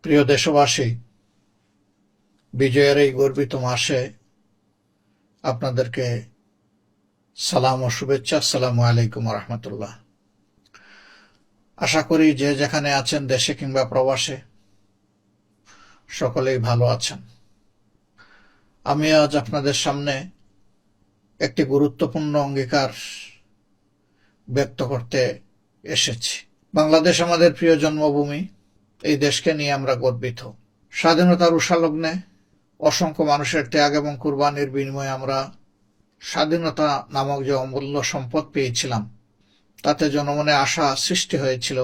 প্রিয় দেশবাসী, বিজয়ের এই গর্বিত মাসে আপনাদেরকে সালাম ও শুভেচ্ছা। আসসালামু আলাইকুম রহমতুল্লাহ। আশা করি যে যেখানে আছেন, দেশে কিংবা প্রবাসে, সকলেই ভালো আছেন। আমি আজ আপনাদের সামনে একটি গুরুত্বপূর্ণ অঙ্গীকার ব্যক্ত করতে এসেছি। বাংলাদেশ আমাদের প্রিয় জন্মভূমি। এই দেশকে নিয়ে আমরা গর্বিত। স্বাধীনতার উষালগ্নে অসংখ্য মানুষের ত্যাগ এবং কুরবানির বিনিময়ে আমরা স্বাধীনতা নামক যে অমূল্য সম্পদ পেয়েছিলাম, তাতে জনমনে আশা সৃষ্টি হয়েছিল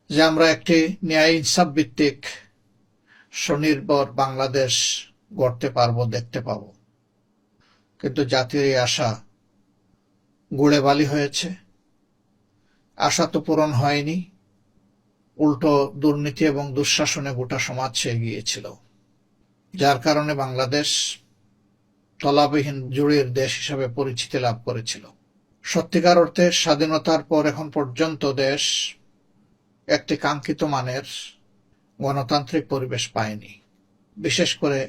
যে আমরা একটি ন্যায় ইনসাফ ভিত্তিক স্বনির্ভর বাংলাদেশ গড়তে পারবো, দেখতে পাব। কিন্তু জাতির এই আশা গুড়ে বালি হয়েছে। আশা তো পূরণ হয়নি, উল্টো দুর্নীতি এবং দুঃশাসনে গোটা সমাজ ছেয়ে গিয়েছিল, যার কারণে বাংলাদেশ তলাবিহীন জুড়ির দেশ হিসাবে পরিচিতি লাভ করেছিল। সত্যিকার অর্থে স্বাধীনতার পর এখন পর্যন্ত দেশ একটি কাঙ্ক্ষিত মানের গণতান্ত্রিক পরিবেশ পায়নি। বিশেষ করে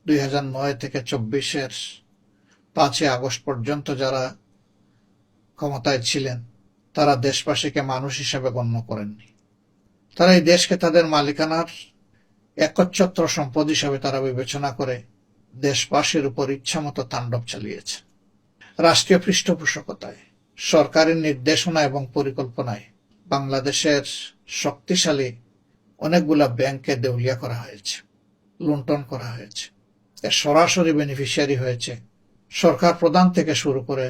2009 থেকে 24-এর 5 আগস্ট পর্যন্ত যারা ক্ষমতায় ছিলেন, তারা দেশবাসীকে মানুষ হিসেবে গণ্য করেননি। তারা এই দেশকে তাদের মালিকানার একচ্ছত্র সম্পদ হিসাবে তারা বিবেচনা করে দেশবাসীর উপর ইচ্ছামতো তাণ্ডব চালিয়েছে। রাষ্ট্রীয় পৃষ্ঠপোষকতায়, সরকারি নির্দেশনা এবং পরিকল্পনায় বাংলাদেশের শক্তিশালী অনেকগুলা ব্যাংককে দেউলিয়া করা হয়েছে, লুণ্ঠন করা হয়েছে। এর সরাসরি বেনিফিশিয়ারি হয়েছে সরকার প্রধান থেকে শুরু করে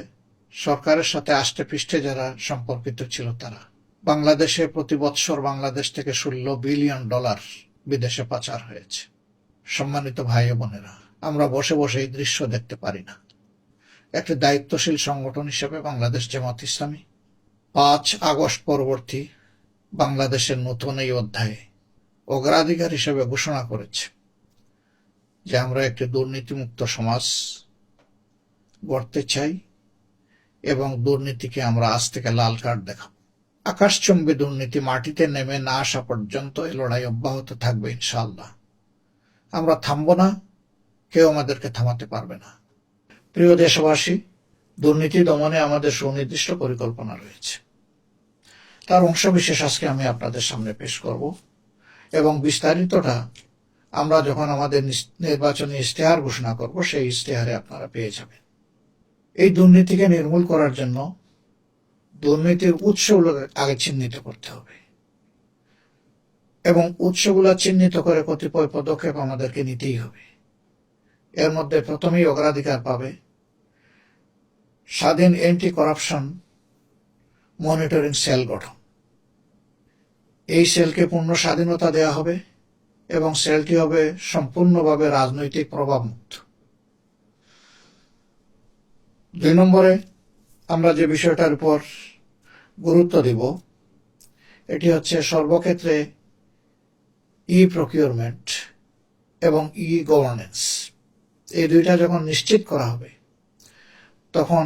সরকারের সাথে আষ্টে পৃষ্ঠে যারা সম্পর্কিত ছিল তারা। বাংলাদেশে প্রতি বৎসর বাংলাদেশ থেকে $16 বিলিয়ন বিদেশে পাচার হয়েছে। সম্মানিত ভাই ও বোনেরা, আমরা বসে বসে এই দৃশ্য দেখতে পারি না। একটি দায়িত্বশীল সংগঠন হিসেবে বাংলাদেশ জামাত ইসলামী 5 আগস্ট পরবর্তী বাংলাদেশের নতুন এই অধ্যায়ে অগ্রাধিকার হিসেবে ঘোষণা করেছে যে আমরা একটি দুর্নীতিমুক্ত সমাজ গড়তে চাই এবং দুর্নীতিকে আমরা আজ থেকে লাল কার্ড দেখাব। আকাশচুম্বী দুর্নীতি মাটিতে নেমে না আসা পর্যন্ত এই লড়াই অব্যাহত থাকবে ইনশাআল্লাহ। আমরা থামব না, কেউ আমাদেরকে থামাতে পারবে না। প্রিয় দেশবাসী, দুর্নীতি দমনে আমাদের সুনির্দিষ্ট পরিকল্পনা রয়েছে। তার অংশবিশেষ আজকে আমি আপনাদের সামনে পেশ করব এবং বিস্তারিতটা আমরা যখন আমাদের নির্বাচনী ইশতেহার ঘোষণা করব, সেই ইশতেহারে আপনারা পেয়ে যাবেন। এই দুর্নীতিকে নির্মূল করার জন্য দুর্নীতির উৎসগুলো আগে চিহ্নিত করতে হবে এবং উৎসগুলো চিহ্নিত করে কতিপয় পদক্ষেপ আমাদেরকে নিতেই হবে। এর মধ্যে প্রথমেই অগ্রাধিকার পাবে স্বাধীন অ্যান্টি করাপশন মনিটরিং সেল গঠন। এই সেলকে পূর্ণ স্বাধীনতা দেওয়া হবে এবং সেলটি হবে সম্পূর্ণভাবে রাজনৈতিক প্রভাবমুক্ত। 2 নম্বরে আমরা যে বিষয়টার উপর গুরুত্ব দিব, এটি হচ্ছে সর্বক্ষেত্রে প্রকিউরমেন্ট এবং গভর্নেন্স। এই দুইটা যখন নিশ্চিত করা হবে, তখন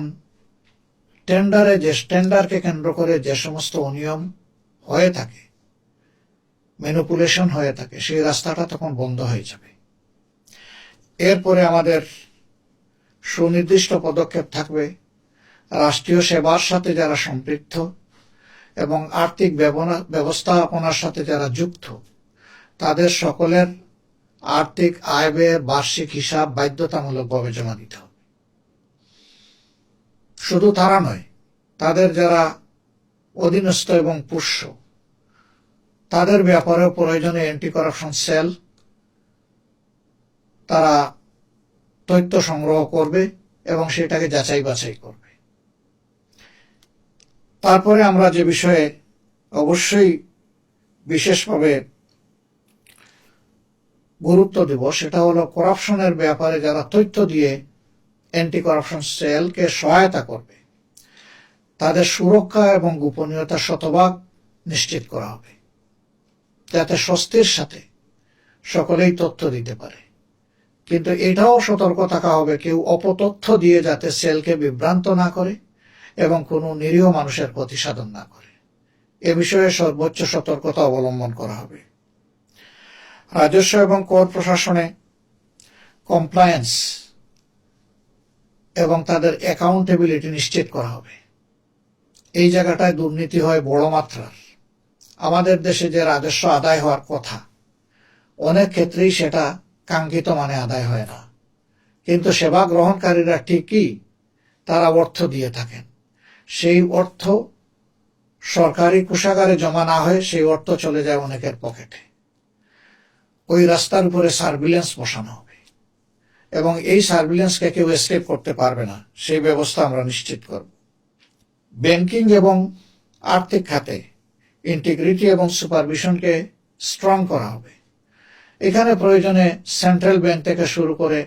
টেন্ডারকে কেন্দ্র করে যে সমস্ত অনিয়ম হয়ে থাকে, ম্যানিপুলেশন হয়ে থাকে, সেই রাস্তাটা তখন বন্ধ হয়ে যাবে। এরপরে আমাদের সুনির্দিষ্ট পদক্ষেপ থাকবে রাষ্ট্রীয় সেবার সাথে যারা সম্পৃক্ত এবং আর্থিক ব্যবস্থাপনার সাথে যারা যুক্ত, তাদের সকলের আর্থিক আয় ব্যয়ের বার্ষিক হিসাব বাধ্যতামূলকভাবে জমা দিতে হবে। শুধু তারা নয়, তাদের যারা অধীনস্থ এবং পোষ্য, তাদের ব্যাপারেও প্রয়োজনে অ্যান্টি করাপশন সেল তারা তথ্য সংগ্রহ করবে এবং সেটাকে যাচাই বাছাই করবে। তারপরে আমরা যে বিষয়ে অবশ্যই বিশেষভাবে গুরুত্ব দেব, সেটা হলো করাপশনের ব্যাপারে যারা তথ্য দিয়ে অ্যান্টি করাপশন সেলকে সহায়তা করবে, তাদের সুরক্ষা এবং গোপনীয়তা শতভাগ নিশ্চিত করা হবে, যাতে স্বস্তির সাথে সকলেই তথ্য দিতে পারে। কিন্তু এটাও সতর্ক থাকা হবে কেউ অপতথ্য দিয়ে যাতে সেলকে বিভ্রান্ত না করে এবং কোনো নিরীহ মানুষের ক্ষতি সাধন না করে। এ বিষয়ে সর্বোচ্চ সতর্কতা অবলম্বন করা হবে। রাজস্ব এবং কর প্রশাসনে কমপ্লায়েন্স এবং তাদের অ্যাকাউন্টেবিলিটি নিশ্চিত করা হবে। এই জায়গাটায় দুর্নীতি হয় বড় মাত্রার। আমাদের দেশে যে রাজস্ব আদায় হওয়ার কথা, অনেক ক্ষেত্রেই সেটা কাঙ্ক্ষিত মানে আদায় হয় না। কিন্তু সেবা গ্রহণকারীরা ঠিকই তারা অর্থ দিয়ে থাকেন। সেই অর্থ সরকারি কোষাগারে জমা না হয়ে সেই অর্থ চলে যায় অনেকের পকেটে। ওই রাস্তার উপরে সার্ভিলেন্স বসানো হবে এবং এই সার্ভিলেন্সকে কেউ এসকেপ করতে পারবে না, সেই ব্যবস্থা আমরা নিশ্চিত করব। ব্যাংকিং এবং আর্থিক খাতে ইন্টিগ্রিটি এবং সুপারভিশনকে স্ট্রং করা হবে। এখানে প্রয়োজনে সেন্ট্রাল ব্যাংক থেকে শুরু করে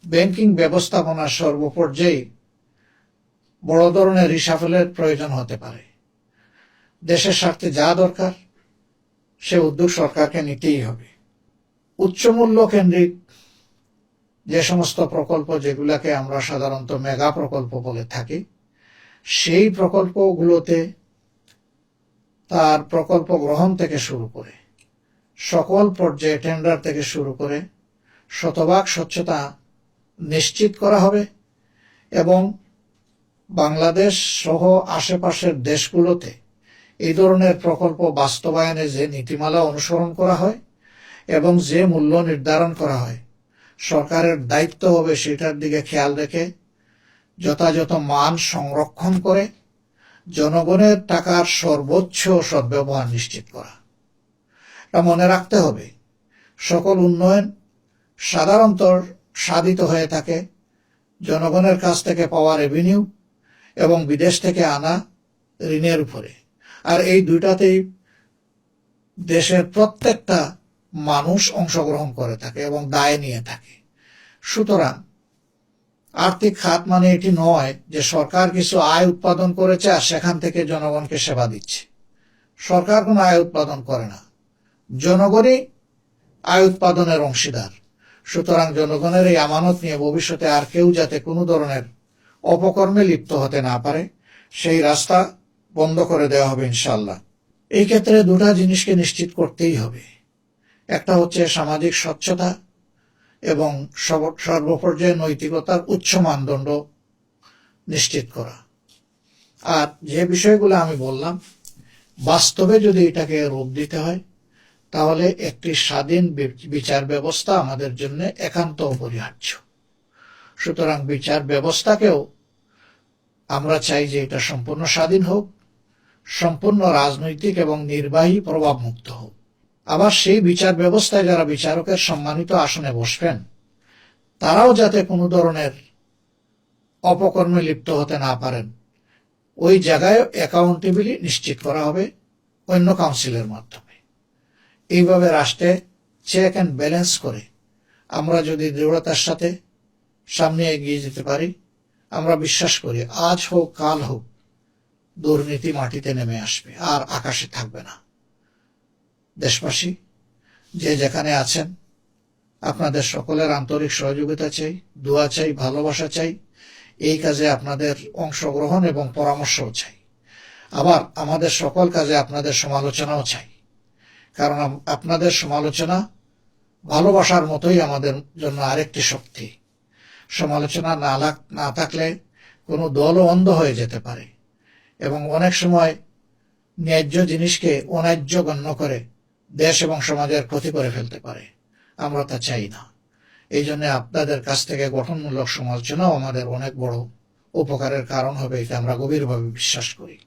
ব্যাংকিং ব্যবস্থাপনার সর্বপর্যায়ে বড় ধরনের রিসাফেলের প্রয়োজন হতে পারে। দেশের স্বার্থে যা দরকার সে উদ্যোগ সরকারকে নিতেই হবে। উচ্চমূল্য কেন্দ্রিক যে সমস্ত প্রকল্প, যেগুলোকে আমরা সাধারণত মেগা প্রকল্প বলে থাকি, সেই প্রকল্পগুলোতে তার প্রকল্প গ্রহণ থেকে শুরু করে সকল পর্যায়ে টেন্ডার থেকে শুরু করে শতভাগ স্বচ্ছতা নিশ্চিত করা হবে এবং বাংলাদেশ সহ আশেপাশের দেশগুলোতে এই ধরনের প্রকল্প বাস্তবায়নে যে নীতিমালা অনুসরণ করা হয় এবং যে মূল্য নির্ধারণ করা হয়, সরকারের দায়িত্ব হবে সেটার দিকে খেয়াল রেখে যথাযথ মান সংরক্ষণ করে জনগণের টাকার সর্বোচ্চ সদ্ব্যবহার নিশ্চিত করা। এটা মনে রাখতে হবে, সকল উন্নয়ন সাধারণত সাধিত হয়ে থাকে জনগণের কাছ থেকে পাওয়া রেভিনিউ এবং বিদেশ থেকে আনা ঋণের উপরে। আর এই দুইটাতেই দেশের প্রত্যেকটা মানুষ অংশগ্রহণ করে থাকে এবং দায় নিয়ে থাকে। সুতরাং আর্থিক খাত মানে এটি নয় যে সরকার কিছু আয় উৎপাদন করেছে আর সেখান থেকে জনগণকে সেবা দিচ্ছে। সরকার কোনো আয় উৎপাদন করে না, জনগণই আয় উৎপাদনের অংশীদার। সুতরাং জনগণের এই আমানত নিয়ে ভবিষ্যতে আর কেউ যাতে কোনো ধরনের অপকর্মে লিপ্ত হতে না পারে, সেই রাস্তা বন্ধ করে দেওয়া হবে ইনশাল্লাহ। এই ক্ষেত্রে দুটা জিনিসকে নিশ্চিত করতেই হবে। একটা হচ্ছে সামাজিক স্বচ্ছতা এবং সর্বপর্যায়ে নৈতিকতার উচ্চ মানদণ্ড নিশ্চিত করা। আর যে বিষয়গুলো আমি বললাম, বাস্তবে যদি এটাকে রূপ দিতে হয় তাহলে একটি স্বাধীন বিচার ব্যবস্থা আমাদের জন্য একান্ত অপরিহার্য। সুতরাং বিচার ব্যবস্থাকেও আমরা চাই যে এটা সম্পূর্ণ স্বাধীন হোক, সম্পূর্ণ রাজনৈতিক এবং নির্বাহী প্রভাব মুক্ত হোক। আবার সেই বিচার ব্যবস্থায় যারা বিচারকের সম্মানিত আসনে বসবেন তারাও যাতে কোনো ধরনের অপকর্মে লিপ্ত হতে না পারেন, ওই জায়গায় অ্যাকাউন্টেবিলিটি নিশ্চিত করা হবে অন্য কাউন্সিলের মাধ্যমে। এইভাবে রাষ্ট্রে চেক অ্যান্ড ব্যালেন্স করে আমরা যদি দৃঢ়তার সাথে সামনে এগিয়ে যেতে পারি, আমরা বিশ্বাস করি আজ হোক কাল হোক দুর্নীতি মাটিতে নেমে আসবে আর আকাশে থাকবে না। দেশবাসী যে যেখানে আছেন, আপনাদের সকলের আন্তরিক সহযোগিতা চাই, দোয়া চাই, ভালোবাসা চাই। এই কাজে আপনাদের অংশগ্রহণ এবং পরামর্শও চাই। আবার আমাদের সকল কাজে আপনাদের সমালোচনাও চাই, কারণ আপনাদের সমালোচনা ভালোবাসার মতোই আমাদের জন্য আরেকটি শক্তি। সমালোচনা না থাকলে কোনো দলও অন্ধ হয়ে যেতে পারে এবং অনেক সময় ন্যায্য জিনিসকে অন্যায্য গণ্য করে দেশ এবং সমাজের ক্ষতি করে ফেলতে পারে। আমরা তা চাই না। এই জন্য আপনাদের কাছ থেকে গঠনমূলক সমালোচনাও আমাদের অনেক বড় উপকারের কারণ হবে, এটা আমরা গভীরভাবে বিশ্বাস করি।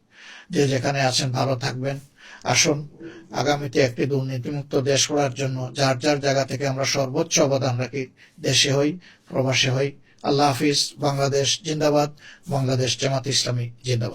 যে যেখানে আছেন ভালো থাকবেন। আসুন আগামীতে একটি দুর্নীতিমুক্ত দেশ গড়ার জন্য যার যার জায়গা থেকে আমরা সর্বোচ্চ অবদান রাখি, দেশে হই প্রবাসে হই। আল্লাহ হাফিজ। বাংলাদেশ জিন্দাবাদ। বাংলাদেশ জামাত ইসলামী জিন্দাবাদ।